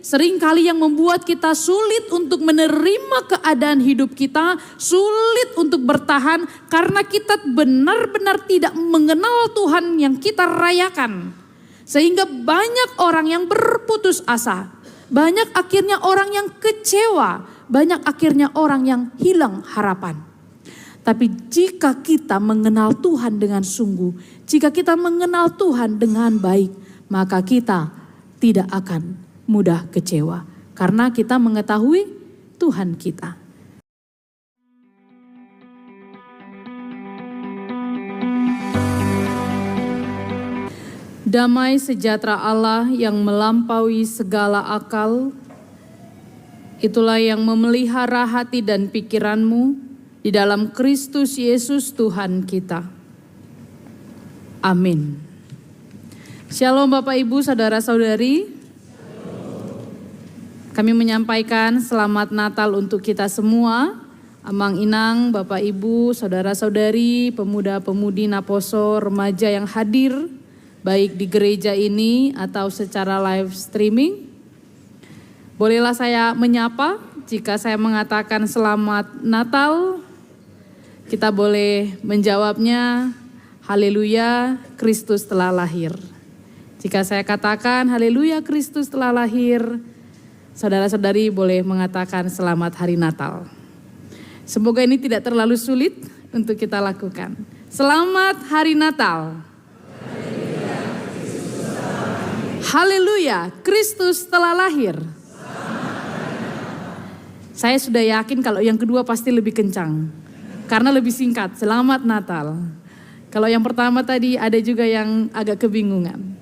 seringkali yang membuat kita sulit untuk menerima keadaan hidup kita, sulit untuk bertahan karena kita benar-benar tidak mengenal Tuhan yang kita rayakan. Sehingga banyak orang yang berputus asa, banyak akhirnya orang yang kecewa, banyak akhirnya orang yang hilang harapan. Tapi jika kita mengenal Tuhan dengan sungguh, jika kita mengenal Tuhan dengan baik, maka kita tidak akan mudah kecewa karena kita mengetahui Tuhan kita. Damai sejahtera Allah yang melampaui segala akal, itulah yang memelihara hati dan pikiranmu di dalam Kristus Yesus Tuhan kita. Amin. Shalom Bapak Ibu, Saudara-saudari. Kami menyampaikan selamat Natal untuk kita semua, Amang Inang, Bapak Ibu, Saudara-saudari, pemuda-pemudi Naposo, remaja yang hadir, baik di gereja ini atau secara live streaming. Bolehlah saya menyapa, jika saya mengatakan selamat Natal, kita boleh menjawabnya, haleluya, Kristus telah lahir. Jika saya katakan haleluya, Kristus telah lahir, saudara-saudari boleh mengatakan selamat hari Natal. Semoga ini tidak terlalu sulit untuk kita lakukan. Selamat hari Natal. Haleluya, Kristus telah lahir. Saya sudah yakin kalau yang kedua pasti lebih kencang. Karena lebih singkat, selamat Natal. Kalau yang pertama tadi ada juga yang agak kebingungan.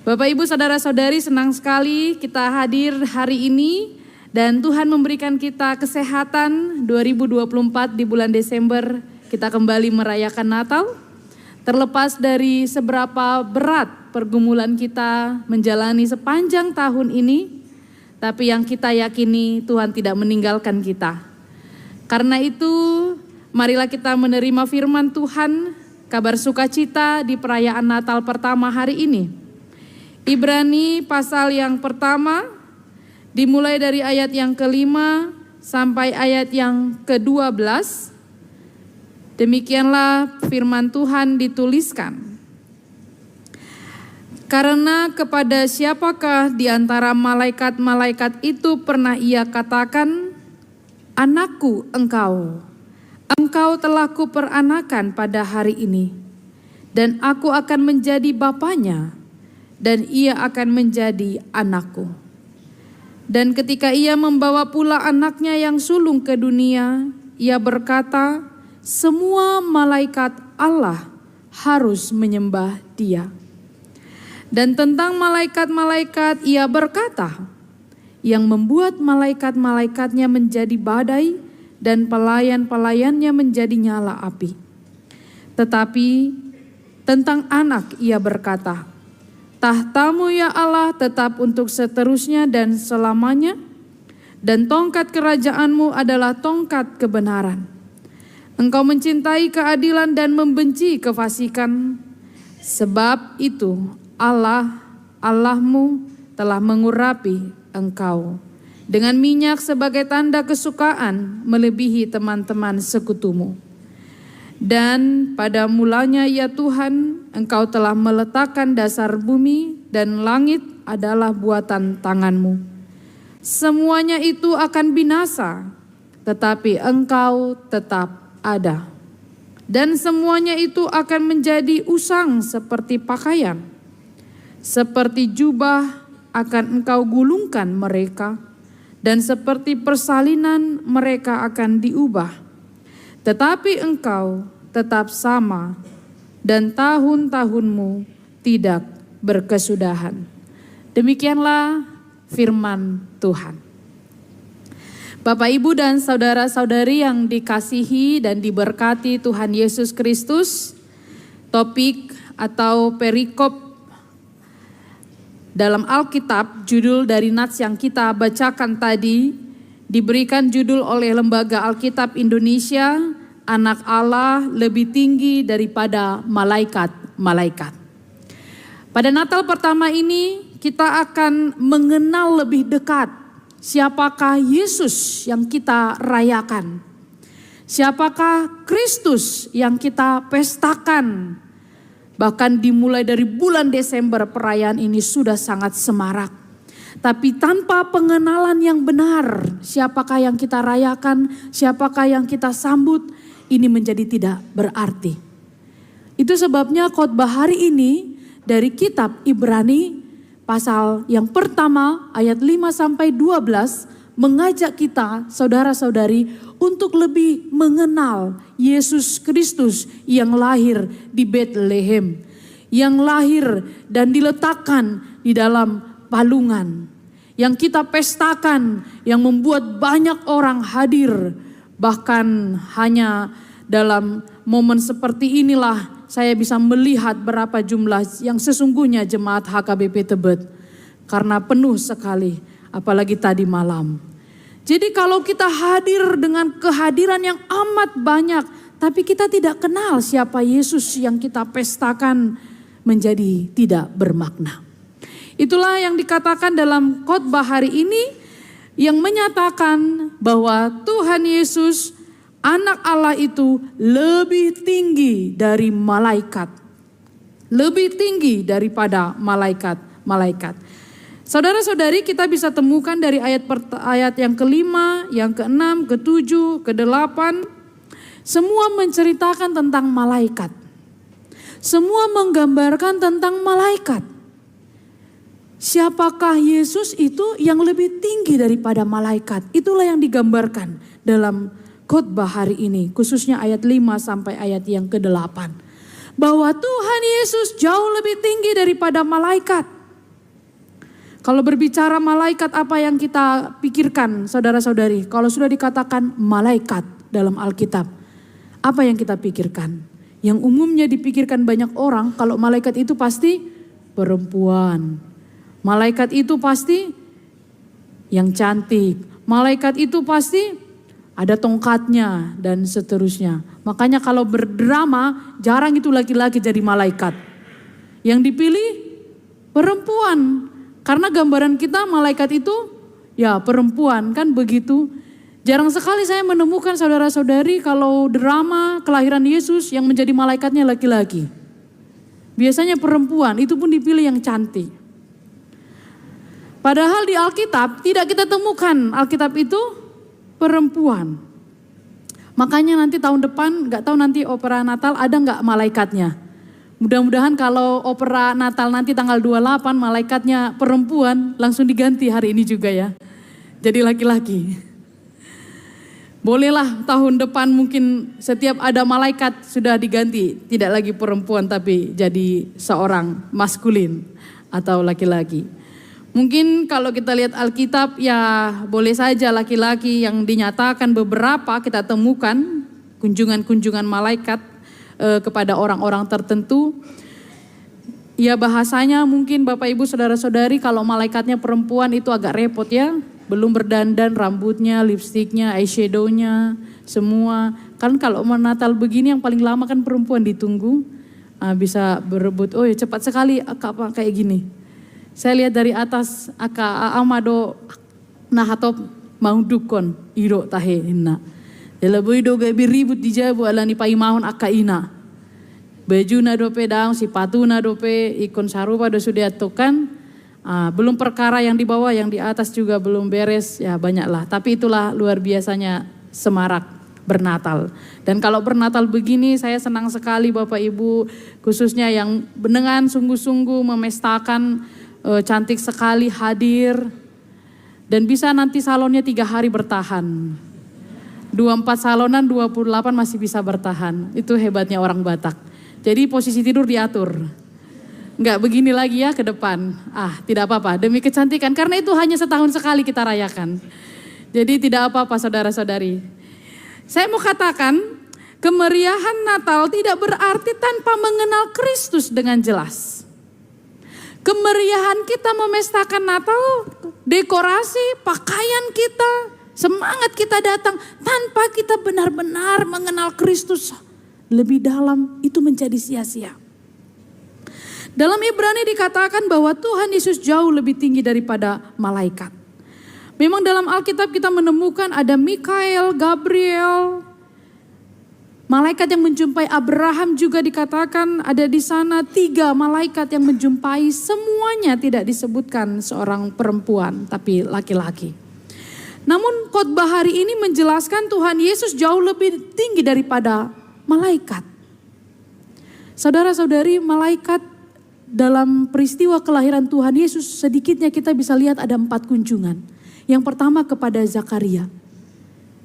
Bapak Ibu Saudara-saudari, senang sekali kita hadir hari ini dan Tuhan memberikan kita kesehatan 2024 di bulan Desember kita kembali merayakan Natal. Terlepas dari seberapa berat pergumulan kita menjalani sepanjang tahun ini, tapi yang kita yakini Tuhan tidak meninggalkan kita. Karena itu marilah kita menerima firman Tuhan, kabar sukacita di perayaan Natal pertama hari ini. Ibrani pasal yang pertama, dimulai dari ayat yang ke-5 sampai ayat yang ke-12. Demikianlah firman Tuhan dituliskan. Karena kepada siapakah di antara malaikat-malaikat itu pernah ia katakan, anakku engkau telah kuperanakan pada hari ini, dan aku akan menjadi bapanya, dan ia akan menjadi anakku. Dan ketika ia membawa pula anaknya yang sulung ke dunia, ia berkata, semua malaikat Allah harus menyembah dia. Dan tentang malaikat-malaikat ia berkata, yang membuat malaikat-malaikatnya menjadi badai dan pelayan-pelayannya menjadi nyala api. Tetapi tentang anak ia berkata, tahtamu ya Allah tetap untuk seterusnya dan selamanya, dan tongkat kerajaanmu adalah tongkat kebenaran. Engkau mencintai keadilan dan membenci kefasikan, sebab itu Allahmu telah mengurapi engkau dengan minyak sebagai tanda kesukaan melebihi teman-teman sekutumu. Dan pada mulanya ya Tuhan, engkau telah meletakkan dasar bumi dan langit adalah buatan tanganmu. Semuanya itu akan binasa, tetapi engkau tetap ada. Dan semuanya itu akan menjadi usang seperti pakaian. Seperti jubah akan engkau gulungkan mereka, dan seperti persalinan mereka akan diubah. Tetapi engkau tetap sama, dan tahun-tahunmu tidak berkesudahan. Demikianlah firman Tuhan. Bapak, Ibu, dan saudara-saudari yang dikasihi dan diberkati Tuhan Yesus Kristus, topik atau perikop dalam Alkitab, judul dari nats yang kita bacakan tadi, diberikan judul oleh Lembaga Alkitab Indonesia, Anak Allah lebih tinggi daripada malaikat-malaikat. Pada Natal pertama ini, kita akan mengenal lebih dekat siapakah Yesus yang kita rayakan. Siapakah Kristus yang kita pestakan. Bahkan dimulai dari bulan Desember perayaan ini sudah sangat semarak. Tapi tanpa pengenalan yang benar, siapakah yang kita rayakan, siapakah yang kita sambut, ini menjadi tidak berarti. Itu sebabnya khotbah hari ini dari kitab Ibrani pasal yang pertama ayat 5-12 mengajak kita saudara-saudari untuk lebih mengenal Yesus Kristus yang lahir di Bethlehem, yang lahir dan diletakkan di dalam palungan, yang kita pestakan, yang membuat banyak orang hadir. Bahkan hanya dalam momen seperti inilah saya bisa melihat berapa jumlah yang sesungguhnya jemaat HKBP Tebet, karena penuh sekali, apalagi tadi malam. Jadi kalau kita hadir dengan kehadiran yang amat banyak, tapi kita tidak kenal siapa Yesus yang kita pestakan, menjadi tidak bermakna. Itulah yang dikatakan dalam khotbah hari ini, yang menyatakan bahwa Tuhan Yesus Anak Allah itu lebih tinggi dari malaikat. Lebih tinggi daripada malaikat-malaikat. Saudara-saudari, kita bisa temukan dari ayat yang kelima, yang keenam, ketujuh, kedelapan. Semua menceritakan tentang malaikat. Semua menggambarkan tentang malaikat. Siapakah Yesus itu yang lebih tinggi daripada malaikat? Itulah yang digambarkan dalam khotbah hari ini, khususnya ayat 5 sampai ayat yang ke-8. Bahwa Tuhan Yesus jauh lebih tinggi daripada malaikat. Kalau berbicara malaikat, apa yang kita pikirkan saudara-saudari? Kalau sudah dikatakan malaikat dalam Alkitab, apa yang kita pikirkan? Yang umumnya dipikirkan banyak orang, kalau malaikat itu pasti perempuan. Malaikat itu pasti yang cantik. Malaikat itu pasti ada tongkatnya dan seterusnya. Makanya kalau berdrama jarang itu laki-laki jadi malaikat. Yang dipilih perempuan. Karena gambaran kita malaikat itu ya perempuan, kan begitu. Jarang sekali saya menemukan saudara-saudari kalau drama kelahiran Yesus yang menjadi malaikatnya laki-laki. Biasanya perempuan, itu pun dipilih yang cantik. Padahal di Alkitab tidak kita temukan Alkitab itu perempuan. Makanya nanti tahun depan, gak tahu nanti opera Natal ada gak malaikatnya. Mudah-mudahan kalau opera Natal nanti tanggal 28 malaikatnya perempuan, langsung diganti hari ini juga ya. Jadi laki-laki. Bolehlah tahun depan mungkin setiap ada malaikat sudah diganti. Tidak lagi perempuan tapi jadi seorang maskulin atau laki-laki. Mungkin kalau kita lihat Alkitab ya boleh saja laki-laki yang dinyatakan beberapa kita temukan kunjungan-kunjungan malaikat kepada orang-orang tertentu. Ya bahasanya mungkin Bapak Ibu Saudara-saudari kalau malaikatnya perempuan itu agak repot ya. Belum berdandan rambutnya, lipstiknya, eyeshadownya, semua. Kan kalau Natal begini yang paling lama kan perempuan ditunggu. Bisa berebut, oh ya cepat sekali apa kayak gini. Saya lihat dari atas amado nahatop mau dukon iro tahe inna. Dalaboy do gabi ribut di jabu alani paimahon akaina. Baju na dope daun, sepatu na dope, ikon sarupa do sudah atukan. Belum perkara yang di bawah, yang di atas juga belum beres, ya banyaklah. Tapi itulah luar biasanya semarak bernatal. Dan kalau bernatal begini saya senang sekali Bapak Ibu, khususnya yang dengan sungguh-sungguh memestakan, cantik sekali hadir. Dan bisa nanti salonnya 3 hari bertahan. 24 salonan, 28 masih bisa bertahan. Itu hebatnya orang Batak. Jadi posisi tidur diatur. Enggak begini lagi ya ke depan. Tidak apa-apa demi kecantikan. Karena itu hanya setahun sekali kita rayakan. Jadi tidak apa-apa saudara-saudari. Saya mau katakan kemeriahan Natal tidak berarti tanpa mengenal Kristus dengan jelas. Kemeriahan kita memestakan Natal, dekorasi, pakaian kita, semangat kita datang tanpa kita benar-benar mengenal Kristus lebih dalam, itu menjadi sia-sia. Dalam Ibrani dikatakan bahwa Tuhan Yesus jauh lebih tinggi daripada malaikat. Memang dalam Alkitab kita menemukan ada Mikael, Gabriel, malaikat yang menjumpai Abraham juga dikatakan ada di sana 3 malaikat yang menjumpai, semuanya tidak disebutkan seorang perempuan tapi laki-laki. Namun khotbah hari ini menjelaskan Tuhan Yesus jauh lebih tinggi daripada malaikat. Saudara-saudari, malaikat dalam peristiwa kelahiran Tuhan Yesus sedikitnya kita bisa lihat ada 4 kunjungan. Yang pertama kepada Zakaria,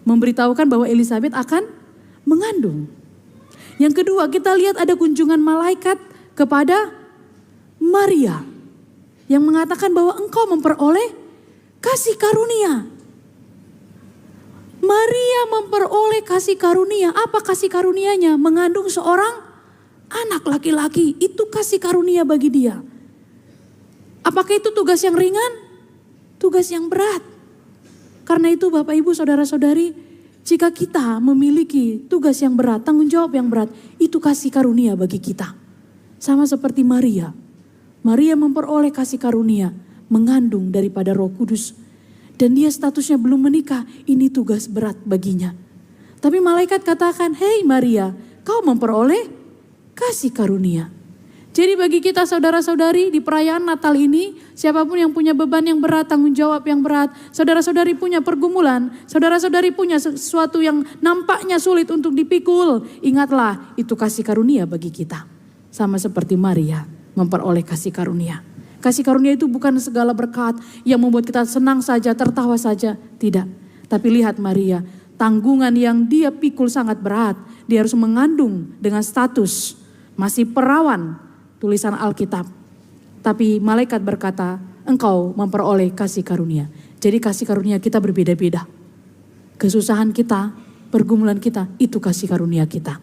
memberitahukan bahwa Elisabet akan mengandung. Yang kedua kita lihat ada kunjungan malaikat kepada Maria yang mengatakan bahwa engkau memperoleh kasih karunia. Maria memperoleh kasih karunia. Apa kasih karunianya? Mengandung seorang anak laki-laki. Itu kasih karunia bagi dia. Apakah itu tugas yang ringan? Tugas yang berat. Karena itu Bapak Ibu Saudara-saudari, jika kita memiliki tugas yang berat, tanggung jawab yang berat, itu kasih karunia bagi kita. Sama seperti Maria. Maria memperoleh kasih karunia, mengandung daripada Roh Kudus. Dan dia statusnya belum menikah, ini tugas berat baginya. Tapi malaikat katakan, "Hei Maria, kau memperoleh kasih karunia." Jadi bagi kita saudara-saudari di perayaan Natal ini, siapapun yang punya beban yang berat, tanggung jawab yang berat, saudara-saudari punya pergumulan, saudara-saudari punya sesuatu yang nampaknya sulit untuk dipikul, ingatlah itu kasih karunia bagi kita. Sama seperti Maria memperoleh kasih karunia. Kasih karunia itu bukan segala berkat yang membuat kita senang saja, tertawa saja, tidak. Tapi lihat Maria, tanggungan yang dia pikul sangat berat, dia harus mengandung dengan status masih perawan, tulisan Alkitab. Tapi malaikat berkata, engkau memperoleh kasih karunia. Jadi kasih karunia kita berbeda-beda. Kesusahan kita, pergumulan kita, itu kasih karunia kita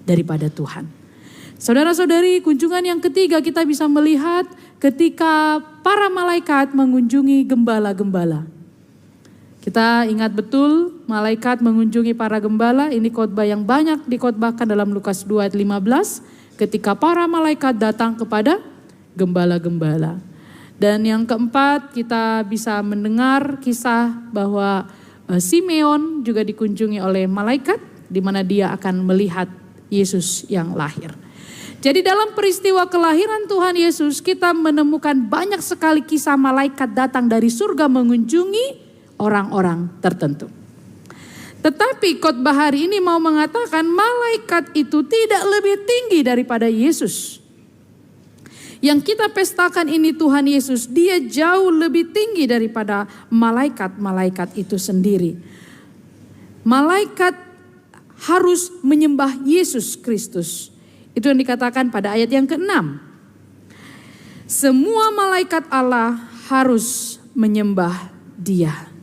daripada Tuhan. Saudara-saudari, kunjungan yang ketiga kita bisa melihat ketika para malaikat mengunjungi gembala-gembala. Kita ingat betul malaikat mengunjungi para gembala, ini khotbah yang banyak dikhotbahkan dalam Lukas 2 ayat 15. Ketika para malaikat datang kepada gembala-gembala. Dan yang keempat kita bisa mendengar kisah bahwa Simeon juga dikunjungi oleh malaikat di mana dia akan melihat Yesus yang lahir. Jadi dalam peristiwa kelahiran Tuhan Yesus kita menemukan banyak sekali kisah malaikat datang dari surga mengunjungi orang-orang tertentu. Tetapi khotbah hari ini mau mengatakan malaikat itu tidak lebih tinggi daripada Yesus. Yang kita pestakan ini Tuhan Yesus, dia jauh lebih tinggi daripada malaikat-malaikat itu sendiri. Malaikat harus menyembah Yesus Kristus. Itu yang dikatakan pada ayat yang ke-6. Semua malaikat Allah harus menyembah Dia.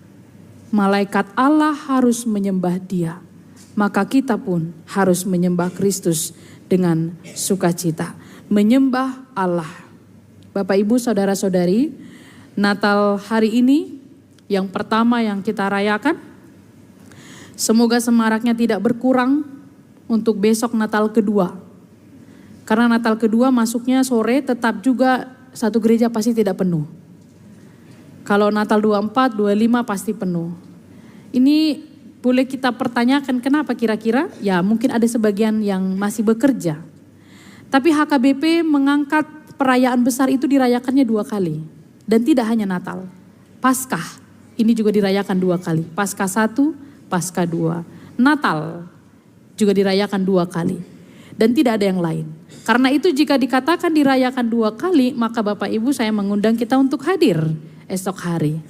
Malaikat Allah harus menyembah Dia. Maka kita pun harus menyembah Kristus dengan sukacita. Menyembah Allah. Bapak Ibu Saudara-saudari, Natal hari ini yang pertama yang kita rayakan, semoga semaraknya tidak berkurang untuk besok Natal kedua. Karena Natal kedua masuknya sore, tetap juga satu gereja pasti tidak penuh. Kalau Natal 24, 25 pasti penuh. Ini boleh kita pertanyakan kenapa kira-kira? Ya mungkin ada sebagian yang masih bekerja. Tapi HKBP mengangkat perayaan besar itu dirayakannya 2 kali. Dan tidak hanya Natal. Paskah ini juga dirayakan 2 kali. Paskah 1, Paskah 2. Natal juga dirayakan 2 kali. Dan tidak ada yang lain. Karena itu jika dikatakan dirayakan 2 kali, maka Bapak Ibu saya mengundang kita untuk hadir esok hari.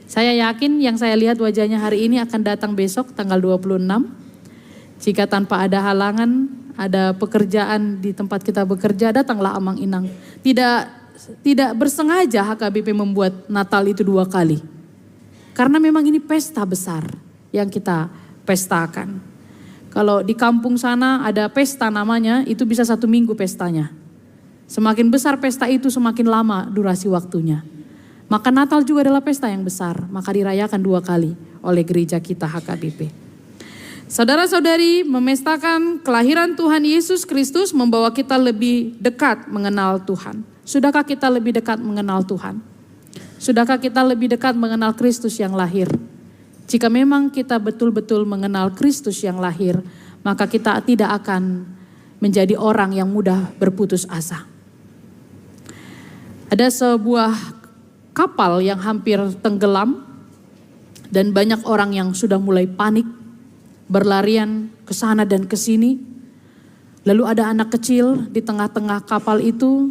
Saya yakin yang saya lihat wajahnya hari ini akan datang besok tanggal 26. Jika tanpa ada halangan, ada pekerjaan di tempat kita bekerja, datanglah Amang Inang. Tidak bersengaja HKBP membuat Natal itu 2 kali. Karena memang ini pesta besar yang kita pestakan. Kalau di kampung sana ada pesta namanya, itu bisa 1 minggu pestanya. Semakin besar pesta itu semakin lama durasi waktunya. Maka Natal juga adalah pesta yang besar, maka dirayakan 2 kali oleh gereja kita HKBP. Saudara-saudari, memestakan kelahiran Tuhan Yesus Kristus membawa kita lebih dekat mengenal Tuhan. Sudahkah kita lebih dekat mengenal Tuhan? Sudahkah kita lebih dekat mengenal Kristus yang lahir? Jika memang kita betul-betul mengenal Kristus yang lahir, maka kita tidak akan menjadi orang yang mudah berputus asa. Ada sebuah kapal yang hampir tenggelam dan banyak orang yang sudah mulai panik, berlarian ke sana dan ke sini. Lalu ada anak kecil di tengah-tengah kapal itu,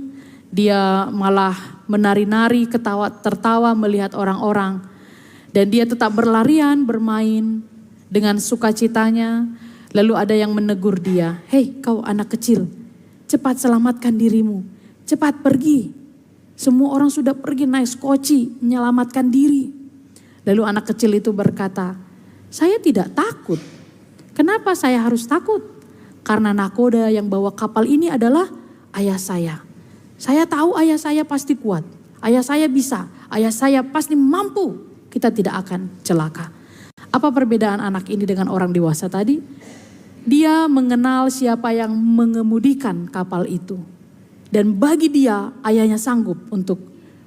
dia malah menari-nari, tertawa melihat orang-orang. Dan dia tetap berlarian, bermain dengan sukacitanya. Lalu ada yang menegur dia, "Hei kau anak kecil, cepat selamatkan dirimu, cepat pergi. Semua orang sudah pergi naik skoci menyelamatkan diri." Lalu anak kecil itu berkata, "Saya tidak takut. Kenapa saya harus takut? Karena nakoda yang bawa kapal ini adalah ayah saya. Saya tahu ayah saya pasti kuat. Ayah saya bisa. Ayah saya pasti mampu. Kita tidak akan celaka." Apa perbedaan anak ini dengan orang dewasa tadi? Dia mengenal siapa yang mengemudikan kapal itu. Dan bagi dia, ayahnya sanggup untuk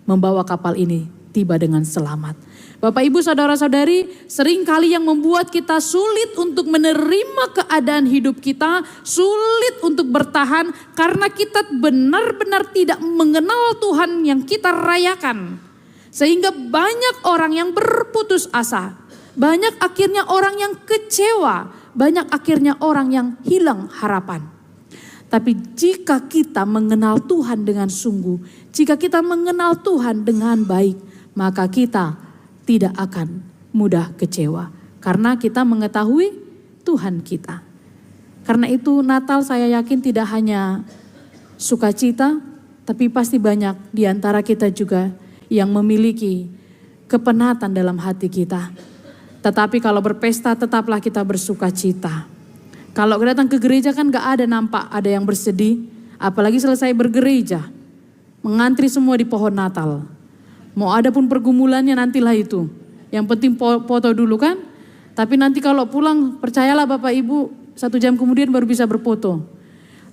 membawa kapal ini tiba dengan selamat. Bapak Ibu saudara-saudari, seringkali yang membuat kita sulit untuk menerima keadaan hidup kita, sulit untuk bertahan karena kita benar-benar tidak mengenal Tuhan yang kita rayakan. Sehingga banyak orang yang berputus asa, banyak akhirnya orang yang kecewa, banyak akhirnya orang yang hilang harapan. Tapi jika kita mengenal Tuhan dengan sungguh, jika kita mengenal Tuhan dengan baik, maka kita tidak akan mudah kecewa. Karena kita mengetahui Tuhan kita. Karena itu Natal saya yakin tidak hanya sukacita, tapi pasti banyak di antara kita juga yang memiliki kepenatan dalam hati kita. Tetapi kalau berpesta tetaplah kita bersukacita. Kalau datang ke gereja kan gak ada nampak ada yang bersedih. Apalagi selesai bergereja, mengantri semua di pohon Natal. Mau ada pun pergumulannya nantilah itu. Yang penting foto dulu kan. Tapi nanti kalau pulang percayalah Bapak Ibu 1 jam kemudian baru bisa berfoto.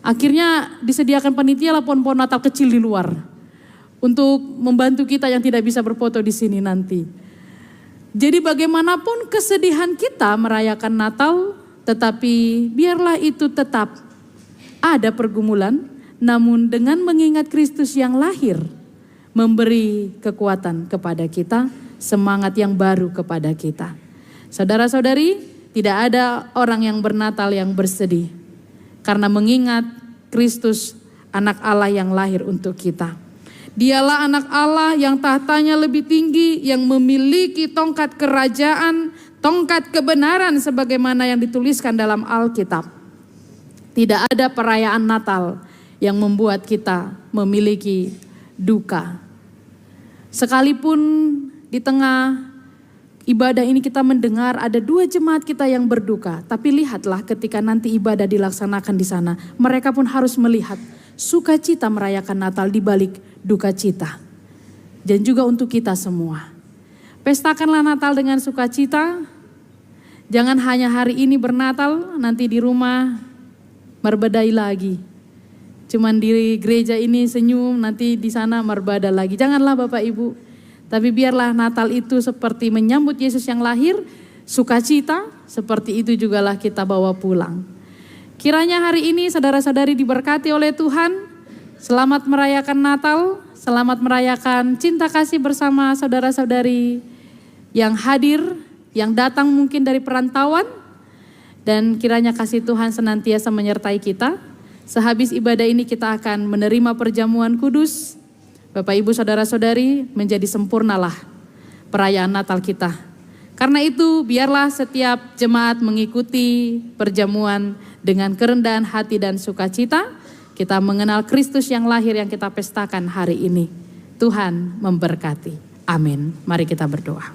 Akhirnya disediakan panitia lah pohon-pohon Natal kecil di luar. Untuk membantu kita yang tidak bisa berfoto di sini nanti. Jadi bagaimanapun kesedihan kita merayakan Natal. Tetapi biarlah itu tetap ada pergumulan. Namun dengan mengingat Kristus yang lahir, memberi kekuatan kepada kita, semangat yang baru kepada kita. Saudara-saudari, tidak ada orang yang bernatal yang bersedih. Karena mengingat Kristus anak Allah yang lahir untuk kita. Dialah anak Allah yang tahtanya lebih tinggi, yang memiliki tongkat kerajaan, tongkat kebenaran sebagaimana yang dituliskan dalam Alkitab. Tidak ada perayaan Natal yang membuat kita memiliki duka. Sekalipun di tengah ibadah ini kita mendengar ada 2 jemaat kita yang berduka. Tapi lihatlah ketika nanti ibadah dilaksanakan di sana. Mereka pun harus melihat sukacita merayakan Natal di balik duka cita. Dan juga untuk kita semua. Pestakanlah Natal dengan sukacita. Jangan hanya hari ini bernatal, nanti di rumah merbedai lagi. Cuman di gereja ini senyum, nanti di sana merbeda lagi. Janganlah Bapak Ibu. Tapi biarlah Natal itu seperti menyambut Yesus yang lahir, sukacita, seperti itu jugalah kita bawa pulang. Kiranya hari ini saudara-saudari diberkati oleh Tuhan. Selamat merayakan Natal, selamat merayakan cinta kasih bersama saudara-saudari yang hadir, yang datang mungkin dari perantauan. Dan kiranya kasih Tuhan senantiasa menyertai kita. Sehabis ibadah ini kita akan menerima perjamuan kudus. Bapak Ibu saudara-saudari, menjadi sempurnalah perayaan Natal kita. Karena itu biarlah setiap jemaat mengikuti perjamuan dengan kerendahan hati dan sukacita. Kita mengenal Kristus yang lahir yang kita pestakan hari ini. Tuhan memberkati. Amin. Mari kita berdoa.